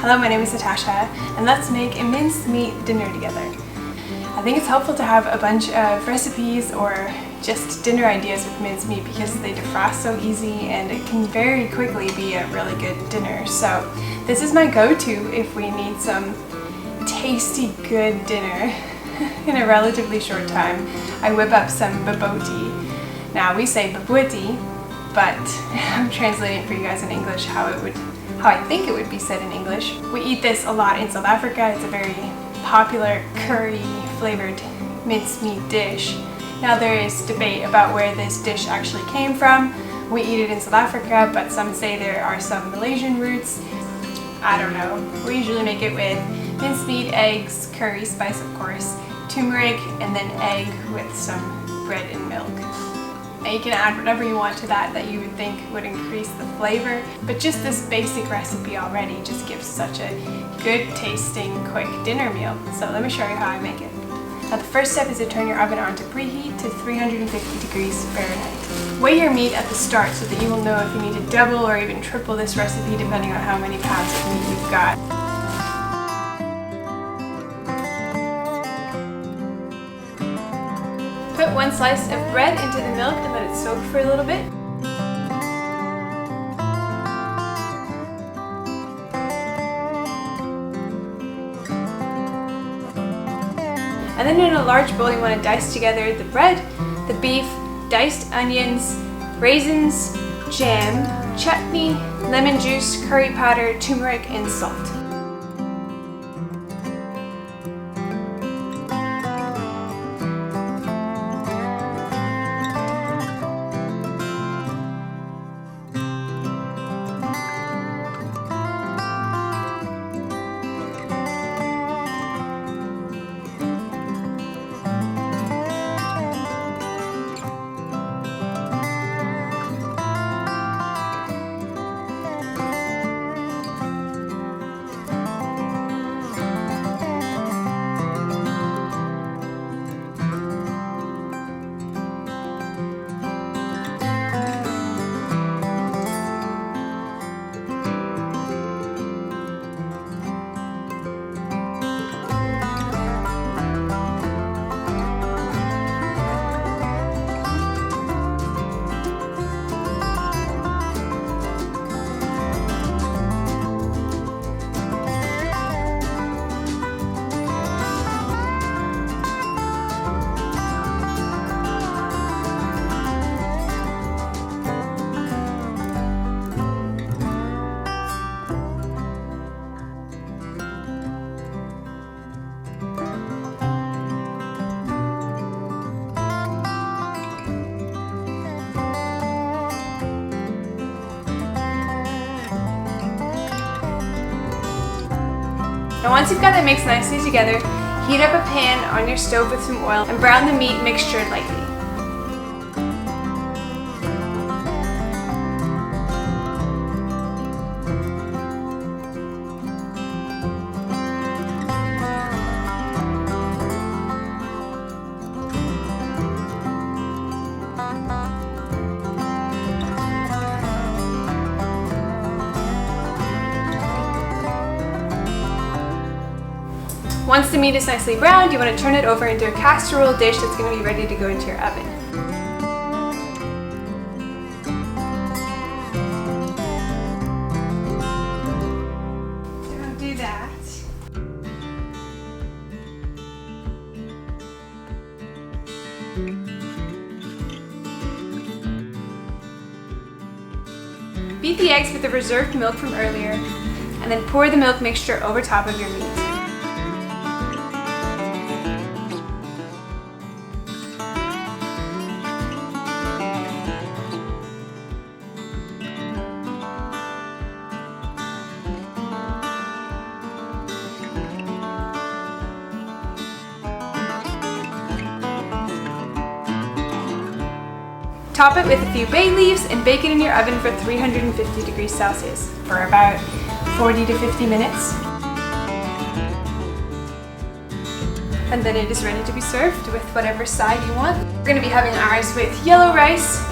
Hello, my name is Natasha, and let's make a minced meat dinner together. I think it's helpful to have a bunch of recipes or just dinner ideas with minced meat because they defrost so easy and it can very quickly be a really good dinner. So this is my go-to if we need some tasty, good dinner in a relatively short time. I whip up some Boboti. Now we say Boboti, but I'm translating for you guys in English how I think it would be said in English. We eat this a lot in South Africa. It's a very popular curry flavored mincemeat dish. Now there is debate about where this dish actually came from. We eat it in South Africa, but some say there are some Malaysian roots. I don't know. We usually make it with mincemeat, eggs, curry spice of course, turmeric, and then egg with some bread and milk. Now you can add whatever you want to that you would think would increase the flavor, but just this basic recipe already just gives such a good tasting quick dinner meal. So let me show you how I make it. Now the first step is to turn your oven on to preheat to 350 degrees Fahrenheit. Weigh your meat at the start so that you will know if you need to double or even triple this recipe depending on how many pounds of meat you've got. Put one slice of bread into the milk and let it soak for a little bit. And then in a large bowl you want to dice together the bread, the beef, diced onions, raisins, jam, chutney, lemon juice, curry powder, turmeric, and salt. Now once you've got that mixed nicely together, heat up a pan on your stove with some oil and brown the meat mixture lightly. Once the meat is nicely browned, you want to turn it over into a casserole dish that's going to be ready to go into your oven. Don't do that. Beat the eggs with the reserved milk from earlier, and then pour the milk mixture over top of your meat. Top it with a few bay leaves and bake it in your oven for 350 degrees Celsius for about 40 to 50 minutes. And then it is ready to be served with whatever side you want. We're going to be having ours with yellow rice,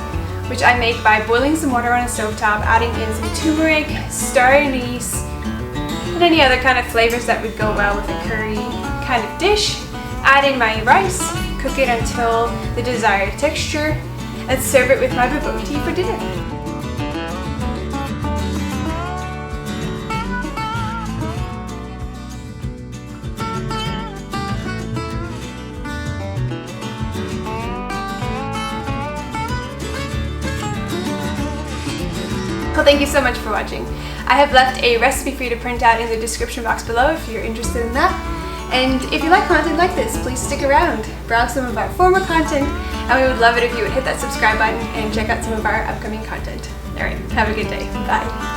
which I make by boiling some water on a stovetop, adding in some turmeric, star anise, and any other kind of flavors that would go well with a curry kind of dish. Add in my rice, cook it until the desired texture, and serve it with my bobotie for dinner. Well, thank you so much for watching. I have left a recipe for you to print out in the description box below if you're interested in that. And if you like content like this, please stick around, browse some of our former content, and we would love it if you would hit that subscribe button and check out some of our upcoming content. Alright, have a good day. Bye.